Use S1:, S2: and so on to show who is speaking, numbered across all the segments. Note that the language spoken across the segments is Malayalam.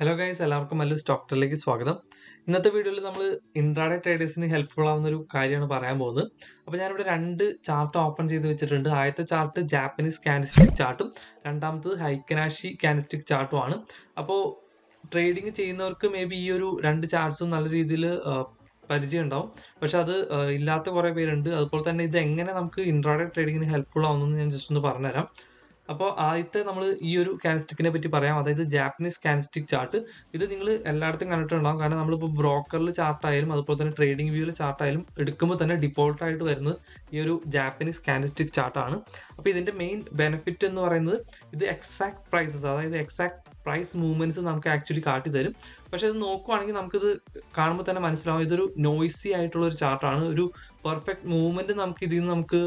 S1: ഹലോ ഗൈസ്, എല്ലാവർക്കും നല്ലൊരു സ്റ്റോക്ക് ട്രെയിനിലേക്ക് സ്വാഗതം. ഇന്നത്തെ വീഡിയോയിൽ നമ്മൾ ഇൻട്രാഡേ ട്രേഡേഴ്സിന് ഹെൽപ്ഫുൾ ആവുന്ന ഒരു കാര്യമാണ് പറയാൻ പോകുന്നത്. അപ്പോൾ ഞാനിവിടെ രണ്ട് ചാർട്ട് ഓപ്പൺ ചെയ്ത് വെച്ചിട്ടുണ്ട്. ആദ്യത്തെ ചാർട്ട് ജാപ്പനീസ് കാൻഡിസ്റ്റിക് ചാർട്ടും രണ്ടാമത്തത് ഹൈക്കനാഷി കാൻഡിസ്റ്റിക് ചാർട്ടും ആണ്. അപ്പോൾ ട്രേഡിംഗ് ചെയ്യുന്നവർക്ക് മേ ബി ഈ ഒരു രണ്ട് ചാർട്ട്സും നല്ല രീതിയിൽ പരിചയം ഉണ്ടാവും. പക്ഷെ അത് ഇല്ലാത്ത കുറേ പേരുണ്ട്. അതുപോലെ തന്നെ ഇത് എങ്ങനെ നമുക്ക് ഇൻട്രാഡേ ട്രേഡിങ്ങിന് ഹെൽപ്ഫുൾ ആവുമെന്ന് ഞാൻ ജസ്റ്റ് ഒന്ന് പറഞ്ഞുതരാം. അപ്പോൾ ആദ്യത്തെ നമ്മൾ ഈ ഒരു കാൻഡിസ്റ്റിക്കിനെ പറ്റി പറയാം. അതായത് ജാപ്പനീസ് കാൻഡിസ്റ്റിക് ചാർട്ട്. ഇത് നിങ്ങൾ എല്ലായിടത്തും കണ്ടിട്ടുണ്ടാവും. കാരണം നമ്മളിപ്പോൾ ബ്രോക്കറിൽ ചാർട്ട് ആയാലും അതുപോലെ തന്നെ ട്രേഡിംഗ് വ്യൂവിൽ ചാർട്ട് ആയാലും എടുക്കുമ്പോൾ തന്നെ ഡിഫോൾട്ട് ആയിട്ട് വരുന്നത് ഈ ഒരു ജാപ്പനീസ് കാൻഡിസ്റ്റിക് ചാർട്ടാണ്. അപ്പോൾ ഇതിൻ്റെ മെയിൻ ബെനിഫിറ്റ് എന്ന് പറയുന്നത് ഇത് എക്സാക്ട് പ്രൈസസ്, അതായത് എക്സാക്ട് പ്രൈസ് മൂവ്മെന്റ്സ് നമുക്ക് ആക്ച്വലി കാട്ടി തരും. പക്ഷെ ഇത് നോക്കുവാണെങ്കിൽ നമുക്കിത് കാണുമ്പോൾ തന്നെ മനസ്സിലാവും ഇതൊരു നോയ്സി ആയിട്ടുള്ള ഒരു ചാർട്ടാണ്. ഒരു പെർഫെക്റ്റ് മൂവ്മെന്റ് നമുക്ക് ഇതിൽ നിന്ന് നമുക്ക്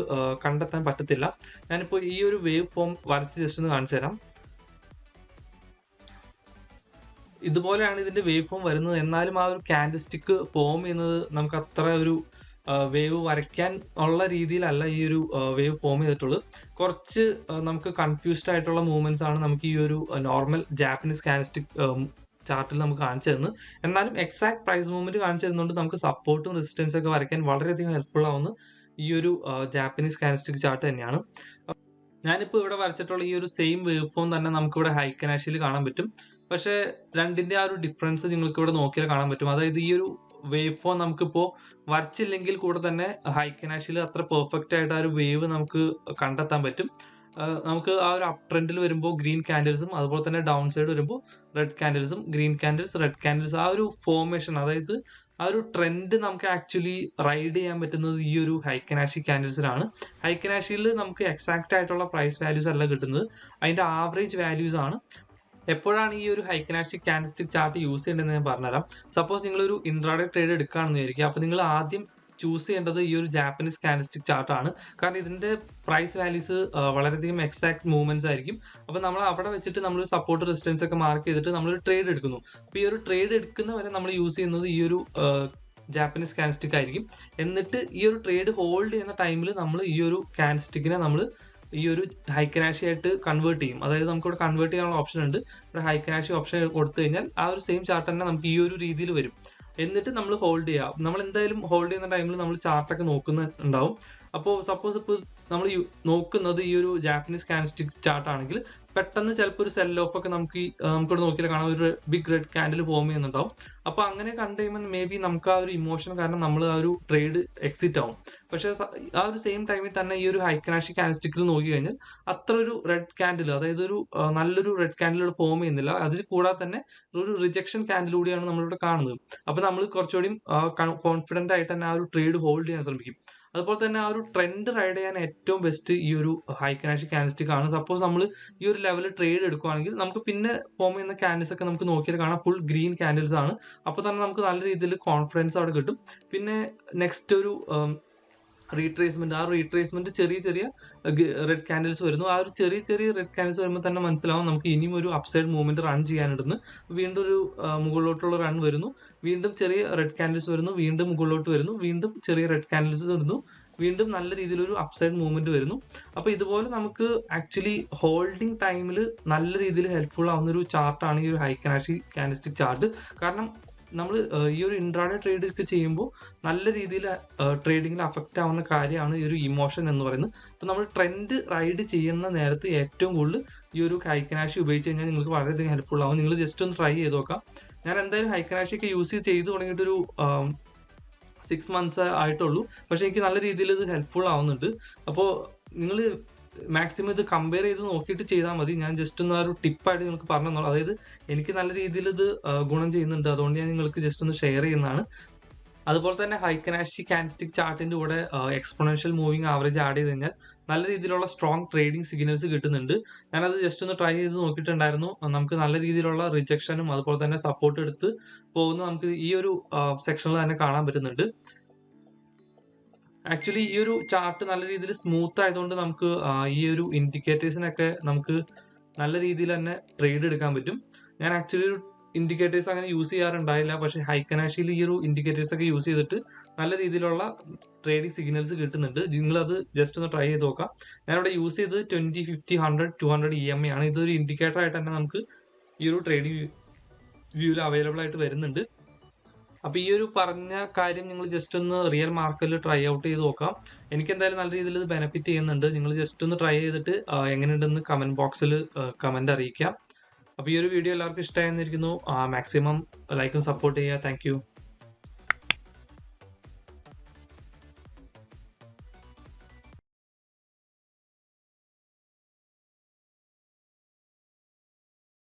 S1: കണ്ടെത്താൻ പറ്റത്തില്ല. ഞാനിപ്പോൾ ഈ ഒരു വേവ് ഫോം വരച്ച് ജസ്റ്റ് ഒന്ന് കാണിച്ചു തരാം. ഇതുപോലെയാണ് ഇതിന്റെ വേവ് ഫോം വരുന്നത്. എന്നാലും ആ ഒരു കാൻഡിസ്റ്റിക് ഫോം ചെയ്യുന്നത് നമുക്ക് അത്ര ഒരു വേവ് വരയ്ക്കാൻ ഉള്ള രീതിയിലല്ല ഈ ഒരു വേവ് ഫോം ചെയ്തിട്ടുള്ളത്. കുറച്ച് നമുക്ക് കൺഫ്യൂസ്ഡ് ആയിട്ടുള്ള മൂവ്മെന്റ്സ് ആണ് നമുക്ക് ഈ ഒരു നോർമൽ ജാപ്പനീസ് കാൻഡിസ്റ്റിക് ചാർട്ടിൽ നമുക്ക് കാണിച്ചു തരുന്നത്. എന്നാലും എക്സാക്ട് പ്രൈസ് മൂവ്മെന്റ് കാണിച്ചു തരുന്നതുകൊണ്ട് നമുക്ക് സപ്പോർട്ടും റെസിസ്റ്റൻസും ഒക്കെ വരയ്ക്കാൻ വളരെയധികം ഹെൽപ്ഫുൾ ആവുന്ന ഈ ഒരു ജാപ്പനീസ് കാൻഡിസ്റ്റിക് ചാർട്ട് തന്നെയാണ്. ഞാനിപ്പോൾ ഇവിടെ വരച്ചിട്ടുള്ള ഈ ഒരു സെയിം വേവ് ഫോം തന്നെ നമുക്കിവിടെ ഹൈക്കനാഷിയിൽ കാണാൻ പറ്റും. പക്ഷേ രണ്ടിന്റെ ആ ഒരു ഡിഫറൻസ് നിങ്ങൾക്ക് ഇവിടെ നോക്കിയാൽ കാണാൻ പറ്റും. അതായത് ഈ ഒരു വേവ് ഫോം നമുക്കിപ്പോൾ വരച്ചില്ലെങ്കിൽ കൂടെ തന്നെ ഹൈക്കനാഷിൽ അത്ര പെർഫെക്റ്റ് ആയിട്ട് ആ ഒരു വേവ് നമുക്ക് കണ്ടെത്താൻ പറ്റും. നമുക്ക് ആ ഒരു അപ് ട്രെൻഡിൽ വരുമ്പോൾ ഗ്രീൻ കാൻഡിൽസും അതുപോലെ തന്നെ ഡൗൺ സൈഡ് വരുമ്പോൾ റെഡ് കാൻഡിൽസും, ഗ്രീൻ കാൻഡിൽസ്, റെഡ് കാൻഡിൽസ്, ആ ഒരു ഫോർമേഷൻ, അതായത് ആ ഒരു ട്രെൻഡ് നമുക്ക് ആക്ച്വലി റൈഡ് ചെയ്യാൻ പറ്റുന്നത് ഈ ഒരു ഹൈക്കനാഷി കാൻഡിൽസിലാണ്. ഹൈക്കനാഷിയിൽ നമുക്ക് എക്സാക്റ്റ് ആയിട്ടുള്ള പ്രൈസ് വാല്യൂസ് അല്ല കിട്ടുന്നത്, അതിന്റെ ആവറേജ് വാല്യൂസ് ആണ്. എപ്പോഴാണ് ഈ ഒരു ഹൈക്കനാഷി കാൻഡിസ്റ്റിക് ചാർട്ട് യൂസ് ചെയ്യേണ്ടതെന്ന് ഞാൻ പറഞ്ഞുതരാം. സപ്പോസ് നിങ്ങളൊരു ഇൻട്രാഡേ ട്രേഡ് എടുക്കുകയാണെന്ന് വിചാരിക്കുക. അപ്പോൾ നിങ്ങൾ ആദ്യം ചൂസ് ചെയ്യേണ്ടത് ഈ ഒരു ജാപ്പനീസ് കാൻഡിസ്റ്റിക് ചാർട്ടാണ്. കാരണം ഇതിന്റെ പ്രൈസ് വാല്യൂസ് വളരെയധികം എക്സാക്ട് മൂവ്മെന്റ്സ് ആയിരിക്കും. അപ്പോൾ നമ്മൾ അവിടെ വെച്ചിട്ട് നമ്മൾ സപ്പോർട്ട് റെസിസ്റ്റൻസ് ഒക്കെ മാർക്ക് ചെയ്തിട്ട് നമ്മൾ ട്രേഡ് എടുക്കുന്നു. അപ്പോൾ ഈ ഒരു ട്രേഡ് എടുക്കുന്ന വരെ നമ്മൾ യൂസ് ചെയ്യുന്നത് ഈ ഒരു ജാപ്പനീസ് കാൻഡിസ്റ്റിക് ആയിരിക്കും. എന്നിട്ട് ഈ ഒരു ട്രേഡ് ഹോൾഡ് ചെയ്യുന്ന ടൈമിൽ നമ്മൾ ഈ ഒരു കാൻഡിസ്റ്റിക്കിനെ നമ്മൾ ഈ ഒരു ഹൈക്കനാഷി ആയിട്ട് കൺവേർട്ട് ചെയ്യും. അതായത് നമുക്കിവിടെ കൺവേർട്ട് ചെയ്യാനുള്ള ഓപ്ഷൻ ഉണ്ട്. ഇവിടെ ഹൈക്കനാഷി ഓപ്ഷൻ കൊടുത്തു കഴിഞ്ഞാൽ ആ ഒരു സെയിം ചാർട്ട് തന്നെ നമുക്ക് ഈ ഒരു രീതിയിൽ വരും. എന്നിട്ട് നമ്മൾ ഹോൾഡ് ചെയ്യാം. നമ്മൾ എന്തായാലും ഹോൾഡ് ചെയ്യുന്ന ടൈമിൽ നമ്മൾ ചാർട്ടൊക്കെ നോക്കുന്നുണ്ടാവും. അപ്പോൾ സപ്പോസ് ഇപ്പോൾ നമ്മൾ നോക്കുന്നത് ഈ ഒരു ജാപ്പനീസ് കാൻഡിസ്റ്റിക് ചാർട്ട് ആണെങ്കിൽ പെട്ടെന്ന് ചിലപ്പോൾ ഒരു സെൽ ഓഫ് ഒക്കെ നമുക്കിവിടെ നോക്കിയാൽ കാണാം ഒരു ബിഗ് റെഡ് കാൻഡിൽ ഫോം ചെയ്യുന്നുണ്ടാവും. അപ്പോൾ അങ്ങനെ കണ്ടു കഴിയുമ്പോൾ മേ ബി നമുക്ക് ആ ഒരു ഇമോഷൻ കാരണം നമ്മൾ ആ ഒരു ട്രേഡ് എക്സിറ്റ് ആവും. പക്ഷേ ആ ഒരു സെയിം ടൈമിൽ തന്നെ ഈ ഒരു ഹൈക്കനാഷി കാൻഡിസ്റ്റിക്കിൽ നോക്കി കഴിഞ്ഞാൽ അത്ര ഒരു റെഡ് കാൻഡിൽ, അതായത് ഒരു നല്ലൊരു റെഡ് കാൻഡിൽ ഫോം ചെയ്യുന്നില്ല. അതിൽ കൂടാതെ തന്നെ ഒരു റിജക്ഷൻ കാൻഡിലൂടെയാണ് നമ്മളിവിടെ കാണുന്നത്. അപ്പോൾ നമ്മൾ കുറച്ചുകൂടി കോൺഫിഡന്റ് ആയിട്ട് തന്നെ ആ ഒരു ട്രേഡ് ഹോൾഡ് ചെയ്യാൻ ശ്രമിക്കും. അതുപോലെ തന്നെ ആ ഒരു ട്രെൻഡ് റൈഡ് ചെയ്യാൻ ഏറ്റവും ബെസ്റ്റ് ഈ ഒരു ഹൈക്കനാഷി കാൻഡിസ്റ്റിക് ആണ്. സപ്പോസ് നമ്മൾ ഈ ഒരു ലെവലിൽ ട്രേഡ് എടുക്കുകയാണെങ്കിൽ നമുക്ക് പിന്നെ ഫോം ചെയ്യുന്ന കാൻഡിൽസ് ഒക്കെ നമുക്ക് നോക്കിയാൽ കാണാം ഫുൾ ഗ്രീൻ കാൻഡിൽസ് ആണ്. അപ്പോൾ തന്നെ നമുക്ക് നല്ല രീതിയിൽ കോൺഫിഡൻസ് അവിടെ കിട്ടും. പിന്നെ നെക്സ്റ്റ് ഒരു റീട്രേസ്മെന്റ്, ആ റീട്രേസ്മെന്റ് ചെറിയ ചെറിയ റെഡ് കാൻഡിൽസ് വരുന്നു. ആ ഒരു ചെറിയ ചെറിയ റെഡ് കാൻഡിൽസ് വരുമ്പോൾ തന്നെ മനസ്സിലാവും നമുക്ക് ഇനിയും ഒരു അപ്സൈഡ് മൂവ്മെന്റ് റൺ ചെയ്യാനിടുന്നു. വീണ്ടും ഒരു മുകളിലോട്ടുള്ള റൺ വരുന്നു, വീണ്ടും ചെറിയ റെഡ് കാൻഡിൽസ് വരുന്നു, വീണ്ടും മുകളിലോട്ട് വരുന്നു, വീണ്ടും ചെറിയ റെഡ് കാൻഡിൽസ് വരുന്നു, വീണ്ടും നല്ല രീതിയിലൊരു അപ്സൈഡ് മൂവ്മെന്റ് വരുന്നു. അപ്പോൾ ഇതുപോലെ നമുക്ക് ആക്ച്വലി ഹോൾഡിംഗ് ടൈമിൽ നല്ല രീതിയിൽ ഹെൽപ്ഫുൾ ആവുന്ന ഒരു ചാർട്ടാണ് ഈ ഒരു ഹൈക്കനാഷി കാൻഡിസ്റ്റിക് ചാർട്ട്. കാരണം നമ്മൾ ഈ ഒരു ഇൻട്രാഡേ ട്രേഡ് ഒക്കെ ചെയ്യുമ്പോൾ നല്ല രീതിയിൽ ട്രേഡിങ്ങിൽ അഫക്റ്റ് ആവുന്ന കാര്യമാണ് ഈ ഒരു ഇമോഷൻ എന്ന് പറയുന്നത്. അപ്പോൾ നമ്മൾ ട്രെൻഡ് റൈഡ് ചെയ്യുന്ന നേരത്ത് ഏറ്റവും കൂടുതൽ ഈ ഒരു ഹൈക്കനാഷി ഉപയോഗിച്ച് കഴിഞ്ഞാൽ നിങ്ങൾക്ക് വളരെയധികം ഹെൽപ്ഫുൾ ആവും. നിങ്ങൾ ജസ്റ്റ് ഒന്ന് ട്രൈ ചെയ്ത് നോക്കാം. ഞാൻ എന്തായാലും ഹൈക്കനാഷി ഒക്കെ യൂസ് ചെയ്ത് തുടങ്ങിയിട്ടൊരു 6 months ആയിട്ടുള്ളൂ. പക്ഷെ എനിക്ക് നല്ല രീതിയിൽ ഇത് ഹെൽപ്ഫുൾ ആവുന്നുണ്ട്. അപ്പോൾ നിങ്ങൾ മാക്സിമം ഇത് കമ്പയർ ചെയ്ത് നോക്കിയിട്ട് ചെയ്താൽ മതി. ഞാൻ ജസ്റ്റ് ഒന്ന് ആ ഒരു ടിപ്പായിട്ട് നിങ്ങൾക്ക് പറഞ്ഞു തന്നോളൂ. അതായത് എനിക്ക് നല്ല രീതിയിൽ ഇത് ഗുണം ചെയ്യുന്നുണ്ട്, അതുകൊണ്ട് ഞാൻ നിങ്ങൾക്ക് ജസ്റ്റ് ഒന്ന് ഷെയർ ചെയ്യുന്നതാണ്. അതുപോലെ തന്നെ ഹൈക്കനാഷി കാൻഡിസ്റ്റിക് ചാർട്ടിന്റെ കൂടെ എക്സ്പോണൻഷ്യൽ മൂവിങ് ആവറേജ് ആഡ് ചെയ്ത് കഴിഞ്ഞാൽ നല്ല രീതിയിലുള്ള സ്ട്രോങ് ട്രേഡിംഗ് സിഗ്നൽസ് കിട്ടുന്നുണ്ട്. ഞാനത് ജസ്റ്റ് ഒന്ന് ട്രൈ ചെയ്ത് നോക്കിയിട്ടുണ്ടായിരുന്നു. നമുക്ക് നല്ല രീതിയിലുള്ള റിജക്ഷനും അതുപോലെ തന്നെ സപ്പോർട്ട് എടുത്ത് പോകുന്ന നമുക്ക് ഈ ഒരു സെക്ഷനിൽ തന്നെ കാണാൻ പറ്റുന്നുണ്ട്. ആക്ച്വലി ഈ ഒരു ചാർട്ട് നല്ല രീതിയിൽ സ്മൂത്ത് ആയതുകൊണ്ട് നമുക്ക് ഈ ഒരു ഇൻഡിക്കേറ്റേഴ്സിനൊക്കെ നമുക്ക് നല്ല രീതിയിൽ തന്നെ ട്രേഡ് എടുക്കാൻ പറ്റും. ഞാൻ ആക്ച്വലി ഒരു ഇൻഡിക്കേറ്റേഴ്സ് അങ്ങനെ യൂസ് ചെയ്യാറുണ്ടായില്ല. പക്ഷെ ഹൈക്കനാഷിയിൽ ഈ ഒരു ഇൻഡിക്കേറ്റേഴ്സ് ഒക്കെ യൂസ് ചെയ്തിട്ട് നല്ല രീതിയിലുള്ള ട്രേഡിംഗ് സിഗ്നൽസ് കിട്ടുന്നുണ്ട്. നിങ്ങളത് ജസ്റ്റ് ഒന്ന് ട്രൈ ചെയ്ത് നോക്കാം. ഞാനിവിടെ യൂസ് ചെയ്തത് 20, 50, 100, 200 EMA ആണ്. ഇതൊരു ഇൻഡിക്കേറ്റർ ആയിട്ട് തന്നെ നമുക്ക് ഈ ഒരു ട്രേഡിംഗ് വ്യൂവിൽ അവൈലബിൾ ആയിട്ട് വരുന്നുണ്ട്. അപ്പൊ ഈ ഒരു പറഞ്ഞ കാര്യം നിങ്ങൾ ജസ്റ്റ് ഒന്ന് റിയൽ മാർക്കറ്റിൽ ട്രൈ ഔട്ട് ചെയ്ത് നോക്കാം. എനിക്ക് എന്തായാലും നല്ല രീതിയിൽ ഇത് ബെനിഫിറ്റ് ചെയ്യുന്നുണ്ട്. നിങ്ങൾ ജസ്റ്റ് ഒന്ന് ട്രൈ ചെയ്തിട്ട് എങ്ങനെയുണ്ടെന്ന് കമന്റ് ബോക്സിൽ കമന്റ് അറിയിക്കാം. അപ്പൊ ഈ ഒരു വീഡിയോ എല്ലാവർക്കും ഇഷ്ടമായിരിക്കുന്നു. മാക്സിമം ലൈക്കും സപ്പോർട്ട് ചെയ്യുക. Thank you.